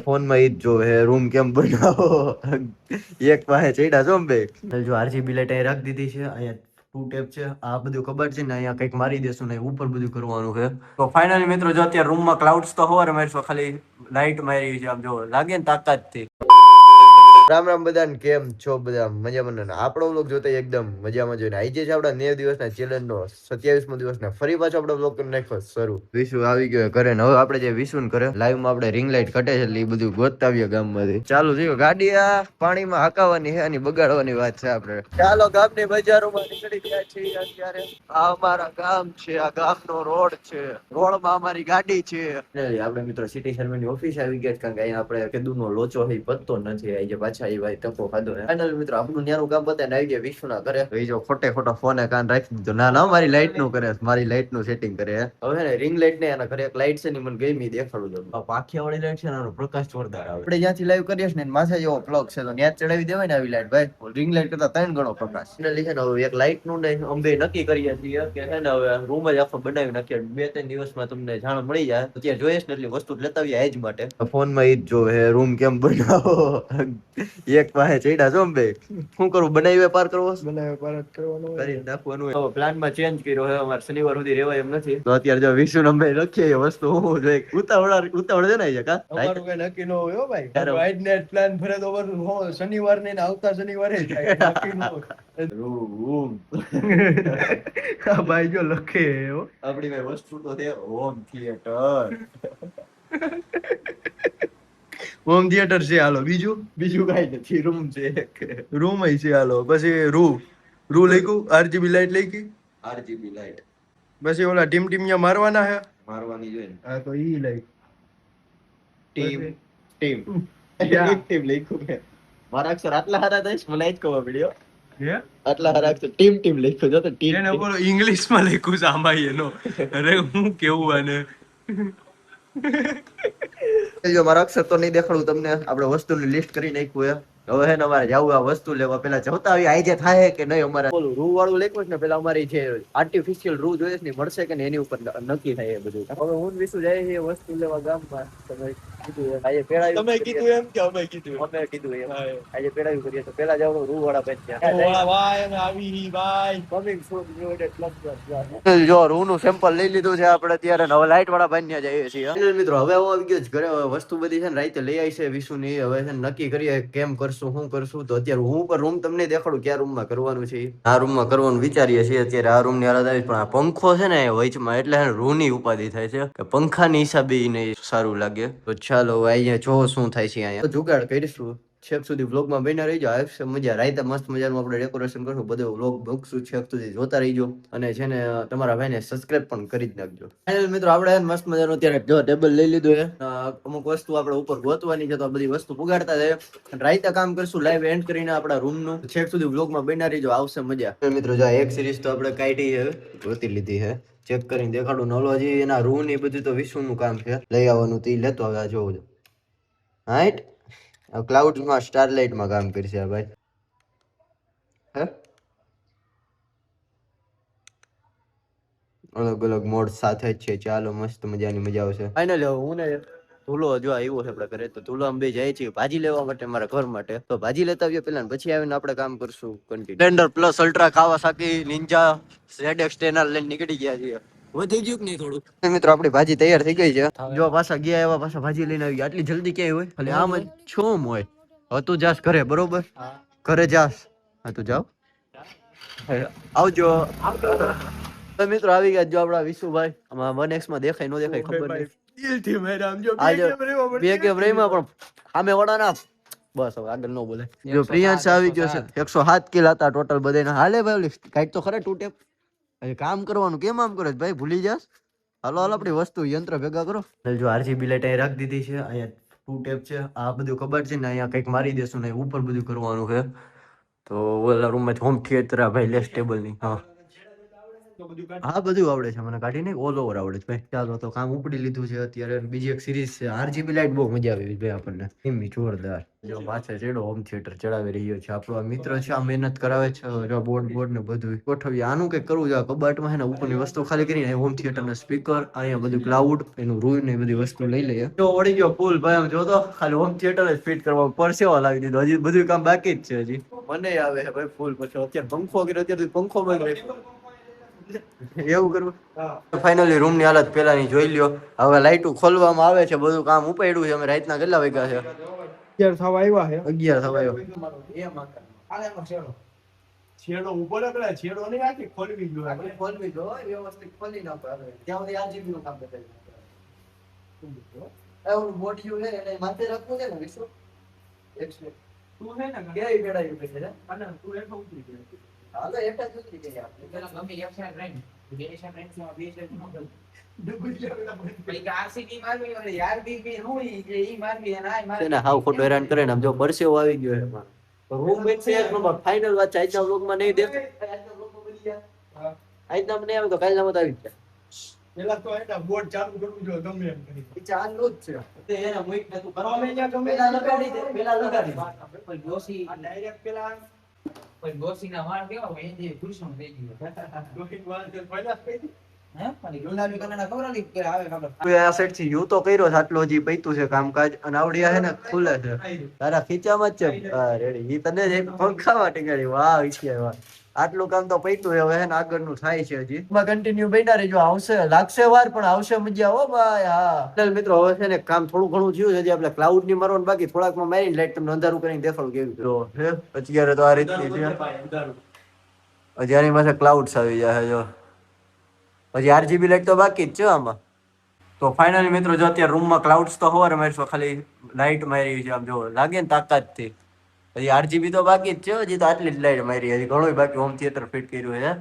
Phone માં ઈ જ જોવે રૂમ કેમ બનાવો એક પાસે ચડ્યા છો બે જો આરજીબી લાઈટ અહીં રાખી દીધી છે અહીંયા ટુ ટેપ છે આ બધું ખબર છે ને અહીંયા કંઈક મારી દેશું ને ઉપર બધું કરવાનું છે તો ફાઇનલી મિત્રો જો અત્યારે રૂમમાં ક્લાઉડ્સ તો હોવા મારીશું ખાલી લાઈટ મારી છે આમ જો લાગે ને તાકાત થી રામ રામ બધાને કેમ છો બધા મજામાં ને આપણો વ્લોગ જોતા એકદમ મજામાં જોઈને આજે છે આપડા 90 દિવસના ચેલેન્જ નો 27મો દિવસ ને ફરી પાછો આપણો વ્લોગ કરી નાખ્યો શરૂ વિશુ આવી ગયો ઘરે ને હવે આપણે જે વિશુ ને કરે લાઈવ માં આપણે રિંગ લાઈટ કટે છે એટલે એ બધું ગોતાવીએ ગામમાંથી ચાલુ થયું ગાડી આ પાણીમાં હાકાવાની છે અને બગાડવાની વાત છે આપણે ચાલો ગામની બજારોમાં નીકળી ગયા છીએ અત્યારે આ અમારા ગામ છે આ ગામનો રોડ છે રોડમાં અમારી ગાડી છે આપણે મિત્રો સિટી સર્વેની ઓફિસ આવી ગયા કારણ કે અહીંયા આપણે કેદુનો લોચો છે પત્તો નથી આવી પાછા એ ભાઈ ટકો ખાધો ફાઇનલ મિત્રો આપણું ન્યાનું કામ બતાવીને આવી ગયા વિશ્વના કરે એ જો ખોટે ખોટો ફોને કાન રાખી દીધો ના મારી લાઈટ નું કરે મારી લાઈટ નું સેટિંગ કરે હવે ને રિંગ લાઈટ ને એના ઘરે એક લાઈટ છે ને મને ગમી દેખાડું દઉં પાખિયા વાળી લાઈટ છે ને એનો પ્રકાશ જોરદાર આવે આપણે જ્યાંથી લાઈવ કરીએ ને માથે જેવો પ્લગ છે તો ત્યાં ચડાવી દેવાય ને આવી લાઈટ ભાઈ રિંગ લાઈટ કરતા 3 ગણો પ્રકાશ એટલે છે ને હવે એક લાઈટ નું ને અંબે નક્કી કરીએ છીએ કે છે ને હવે રૂમ જ આખો બનાવી નાખીએ 2-3 દિવસમાં તમને જાણ મળી જાય તો ત્યાં જોઈએ ને એટલી વસ્તુ લેતા આવીએ એજ માટે ફોન માં ઈ જ જોવે રૂમ કેમ બનાવો એક પાસે ચડ્યા છો બે શું કરું બનાવી પાર કરવો બનાવી પાર જ કરવાનો કરી નાખવાનું પ્લાન માં ચેન્જ કર્યો છે અમારે શનિવાર સુધી રહેવાય એમ નથી તો અત્યારે જો વિશુ નંબર લખીએ એ વસ્તુ હું જોઈએ ઉતાવળ છે ને કા અમારું કઈ નક્કી ન હોય હો ભાઈ વાઇડ નેટ પ્લાન ફરે તો શનિવાર ને આવતા શનિવારે થાય નક્કી ન હોય રૂમ આ ભાઈ જો લખે આપડી ભાઈ વસ્તુ તો છે હોમ થિયેટર હોમ થિયેટર છે હાલો બીજું કઈ નથી રૂમ છે રૂમ છે હાલો પછી રૂ લખ્યું આરજીબી લાઈટ લખી આરજીબી લાઈટ પછી ઓલા ટીમ મારવાના હે મારવાની જોઈએ હા તો ઈ લાઈટ ટીમ ટીમ લખ્યું કે મારા અક્ષર આટલા હારા થાય મને જ ખબર પડ્યો આટલા હારા અક્ષર ટીમ લખ્યું જો તો ટીમ એને બોલો ઇંગ્લિશ માં લખ્યું છે આમાં એનો અરે હું કેવું આને જો મારા અક્ષર તો નહીં દેખાડું તમને આપણે વસ્તુની લિસ્ટ કરી નાખ્યું હવે હે ને અમારે જવું આ વસ્તુ લેવા પેલા જવતા આવી આજે થાય કે નહીં અમારે બોલું રૂ વાળું લખ્યું ને પેલા અમારી જે આર્ટિફિશિયલ રૂ જોઈએ ને મળશે કે એની ઉપર નક્કી થાય એ બધું હવે હું વિશું જાય છે વસ્તુ લેવા ગામમાં તમે કીધું આજે પેડાયું તમે કીધું એમ કે અમે કીધું એમ આજે પેડાયું કરીએ તો પેલા જવાનું રૂ વાળા બેન ભાઈ આવી ભાઈ કમિંગ સૂન યુનિટેડ પ્લસ જો રૂ નું સેમ્પલ લઈ લીધું છે આપણે ત્યારે હવે લાઈટ વાળા ભાઈ ત્યાં જઈએ છીએ મિત્રો હવે હું આવી ગયો ઘરે વસ્તુ બધી છે ને રાતે લઈ આવી છે વિશુ ની હવે છે નક્કી કરીએ કેમ કરશું શું કરશું તો અત્યારે હું પર રૂમ તમને દેખાડું ક્યાં રૂમમાં કરવાનું છે આ રૂમમાં કરવાનું વિચારીએ છીએ અત્યારે આ રૂમ ની હાલત આવી પણ આ પંખો છે ને વચમાં એટલે રૂ ની ઉપાધિ થાય છે કે પંખાની હિસાબે નહીં સારું લાગે તો ચાલો અહીંયા જો શું થાય છે અહીંયા જુગાડ કરીશું છેક સુધી વ્લોગમાં બન્યા રહી જાવ આવશે મજા રાતે મસ્ત મજાનું આપણે ડેકોરેશન કરશું બધું વ્લોગ મૂકશું છેક સુધી જોતા રહીજો અને છે ને તમારા ભાઈને સબસ્ક્રાઇબ પણ કરી જ નાખજો ફાઇનલ મિત્રો આપણે મસ્ત મજાનું અત્યારે જો ટેબલ લઈ લીધું છે અમુક વસ્તુ આપણે ઉપર ગોતવાની છે તો બધી વસ્તુ પુગાડતા છે રાતે કામ કરશું લાઈવ એન્ડ કરીને આપણા રૂમ નું છેક સુધી વ્લોગમાં બન્યા રહીજો આવશે મજા મિત્રો જો એક સિરીઝ તો આપણે કાઢી છે ગોતી લીધી છે ચેક કરીને દેખાડું નોલોજી એના રૂમ ની બધું તો વિશ્વનું કામ છે લઈ આવવાનું તે લેતો હવે જોવું હાઈટ ક્લાઉડ માં સ્ટારલાઇટ માં કામ કરશે ભાઈ હે અલગ અલગ મોડ સાથે જ છે ચાલો મસ્ત મજાની મજા આવશે ફાઇનલી હું ને ધૂલો જો આવ્યો છે આપડે ઘરે તો ધૂલો અમે બે જાય છે ભાજી લેવા માટે મારા ઘર માટે તો ભાજી લેતા આવીએ પેલા પછી આવીને આપણે કામ કરશું continue Splendor plus ultra Kawasaki નિંજા ZX 10R લઈને નીકળી ગયા છીએ વધી ગયું કે નહીં થોડું મિત્રો આપણી ભાજી તૈયાર થઈ ગઈ છે જો પાછા ગયા એવા પાછા ભાજી લઈને આવી આટલી જલ્દી ક્યાંય હોય ખાલી આમ જ છોમ હોય હવે તું જાસ ઘરે બરોબર ઘરે જાસ હા તું જાવ આવજો તો મિત્રો આવી ગયા જો આપડા વિશુભાઈ આમાં 1x માં દેખાય નો દેખાય ખબર નહીં દિલથી મેડમ જો બે કે બ્રેમાં પણ સામે વડા ના બસ હવે આગળ નો બોલે જો પ્રિયાંશ આવી ગયો છે 107 કિલો હતા ટોટલ બધાના હાલે ભાઈ કાઈટ તો ખરે ટુ ટેપ કામ કરવાનું કેમ આમ કરે ભાઈ ભૂલી જાસ હાલો આપણી વસ્તુ યંત્ર ભેગા કરો જો આરજીબી લાઈટ અહીં રાખી દીધી છે અહીંયા ટુ ટેપ છે આ બધું ખબર છે ને અહીંયા કંઈક મારી દેશું ને ઉપર બધું કરવાનું છે તો ઓલા રૂમ માં હોમ થિયેટર ભાઈ લેસ ટેબલ ની હા હા બધું આવડે છે મને, કાઢીને ઓલ ઓવર આવડે છે ભાઈ. ચાલો તો કામ ઉપડી લીધું છે અત્યારે. બીજી એક સિરીઝ છે RGB લાઇટ, બહુ મજા આવી ભાઈ આપણને, એમની જોરદાર. જો પાછળ ચેડો હોમ થિયેટર ચડાવી રહ્યો છે આપણો આ મિત્ર છે, આ મહેનત કરાવે છે. જો બોર્ડ ને બધું ગોઠવી, આનું કઈક કરવું છે. કબાટમાં છે ને ઉપરની વસ્તુ ખાલી કરીને હોમ થિયેટર ના સ્પીકર, અહીંયા બધું ક્લાઉડ, એનું રૂમ ને બધી વસ્તુ લઈ લઈએ. જો વળી ગયો ફૂલ ભાઈ, આમ જો તો ખાલી હોમ થિયેટર જ ફિટ કરવા પરસેવા લાવી દીધો. હજી બધું કામ બાકી જ છે હજી. મને આવે છે ભાઈ ફૂલ. પછી અત્યારે પંખો કર્યો, અત્યારે પંખો બંધ રાખ્યો. એવું કરવું. ફાઇનલી રૂમ ની હાલત પેલાની જોઈ લ્યો. હવે લાઈટો ખોલવામાં આવે છે, બધું કામ ઉપાડ્યું છે. અમે રાતના કેટલા વાગ્યા છે? 11 થવા આવ્યા છે. 11 થવા આવ્યો. છેડો ઉપર કરા, છેડો નહીં આખી ખોલવી જોઈએ. આપણે ખોલવી જોઈએ, વ્યવસ્થિત ખોલી નાખો. ત્યાં સુધી RGB નું કામ બતાવી. એવું બોડિયું છે એટલે માથે રાખવું છે ને વિશ્વ એક્સપેક્ટ તું છે ને કેવી બેડાયું છે અને તું એઠો ઉતરી ગયો. હા તો એઠા જ ઉતરી ગયા આપણે. પેલા ગમે એક સાઈડ રેન બે સાઈડ રેન માં બે સાઈડ મોકલ ડબલ જાવડા ભાઈ આરસીબી મારવી અને યાર બી હોય જે ઈ મારવી અને આ મારવી. હાવ ખોટો હેરાન કરે ને. આમ જો પરસેવો આવી ગયો છે એમાં. રૂમ બેક છે એક નંબર. ફાઇનલ વાત આજના વ્લોગમાં નહીં દેખ. આજના વ્લોગમાં બની ગયા. હા આજના મને આવે તો કાલના મત આવી જાય. પેલા તો એના બોર્ડ ચાલુ કરવું જોઈએ ગમે એમ કરી. ઈ ચાલુ જ છે. તે એના મુઈક ને તું કરવા મે ન્યા ગમે પેલા લગાડી દે. પેલા લગાડી કોઈ ગોસી આ ડાયરેક્ટ પેલા કોઈ ગોસી ના વાળ કેવા હોય એ ખુરશો થઈ ગયો. ગોસી વાળ તે પહેલા થઈ ગઈ. હે પણ ગુલાબી કલર ના ખબર નહીં કે આવે ખબર. તું આ સેટ થી યુ તો કર્યો છે આટલો હજી પૈતું છે કામકાજ અને આવડિયા છે ને ખુલે છે. તારા ખીચામાં જ છે. હા રેડી. ઈ તને જ એક પંખામાં ટીંગાડી. વાહ ઈચ્છે વાહ. આટલું કામ તો પૈતું હવે હે ને આગળનું થાય છે હજી. માં કન્ટિન્યુ બન્યા રહેજો. આવશે લાગશે વાર પણ આવશે મજા. હો ભાઈ હા. ચાલ મિત્રો હવે છે ને કામ થોડું ઘણું થયું છે. હજી આપણે ક્લાઉડ ની મારવાનું બાકી. થોડાકમાં મારીને લાઈટ તમને અંધારું કરીને દેખાડું કેવું જો હે. અત્યારે તો આ રીતની છે. હજી આની પાસે ક્લાઉડ્સ આવી જાય જો. હજી RGB લાઈટ તો બાકી જ છે આમાં. તો ફાઇનલી મિત્રો જો અત્યારે રૂમમાં ક્લાઉડ્સ તો હોવા મારશો, ખાલી લાઈટ મારી છે આમ જો લાગે ને તાકાત થી. હજી RGB તો બાકી જ છે. હજી તો આટલી જ લાઈટ મારી. હજી ઘણું બાકી હોમ થિયેટર ફિટ કર્યું છે.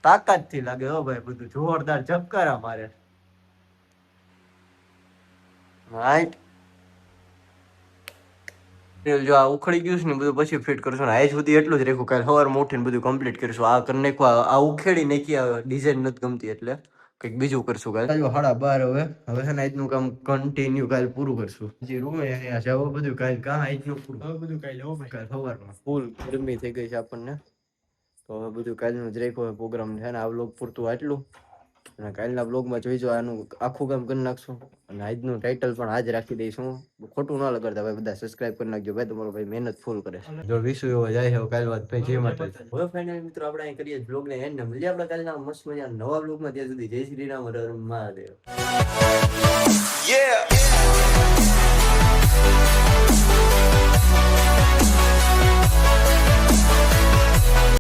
તાકાત થી લાગે હો ભાઈ, બધું જોરદાર ઝબકારા મારે. રાઈટ. જો આ ઉખડી ગયું છે ને બધું પછી ફિટ કરશું ને. આજ સુધી એટલું જ રેખું. કાલે સવારમાં ઉઠીને બધું કમ્પ્લીટ કરીશું. આ કરી નાખવા, આ ઉખેડી નાખી. ડિઝાઇન નથી ગમતી એટલે કંઈક બીજું કરશું. કાલે 12:30 હવે છે ને આજનું કામ કન્ટિન્યુ કાલે પૂરું કરશું. હજી રૂમે અહીંયા છે બધું કાલે કાં આજનું પૂરું. હવે બધું કાલે હો ભાઈ. કાલે સવારમાં ફૂલ ગરમી થઈ ગઈ છે આપણને. તો હવે બધું કાલનું જ રાખ્યું પ્રોગ્રામ છે ને. આ વ્લોગ પૂરતું આટલું અને કાલના વ્લોગમાં જોઈજો આનું આખું કામ કરી નાખશું. અને આજનું ટાઇટલ પણ આજ રાખી દઈશું. ખોટું ના લગાડતા ભાઈ, બધા સબસ્ક્રાઇબ કરી નાખજો ભાઈ. તમારો ભાઈ મહેનત ફૂલ કરે છે. જો વિશુ એવો જાય છે કાલ વાત ભાઈ જય માતાજી. હવે ફાઇનલ મિત્રો આપણે અહીં કરીએ વ્લોગને એન્ડ ને મળીએ આપણે કાલના મસ્ત મજાના નવા વ્લોગમાં. ત્યાં સુધી જય શ્રી રામ, હર હર મહાદેવ.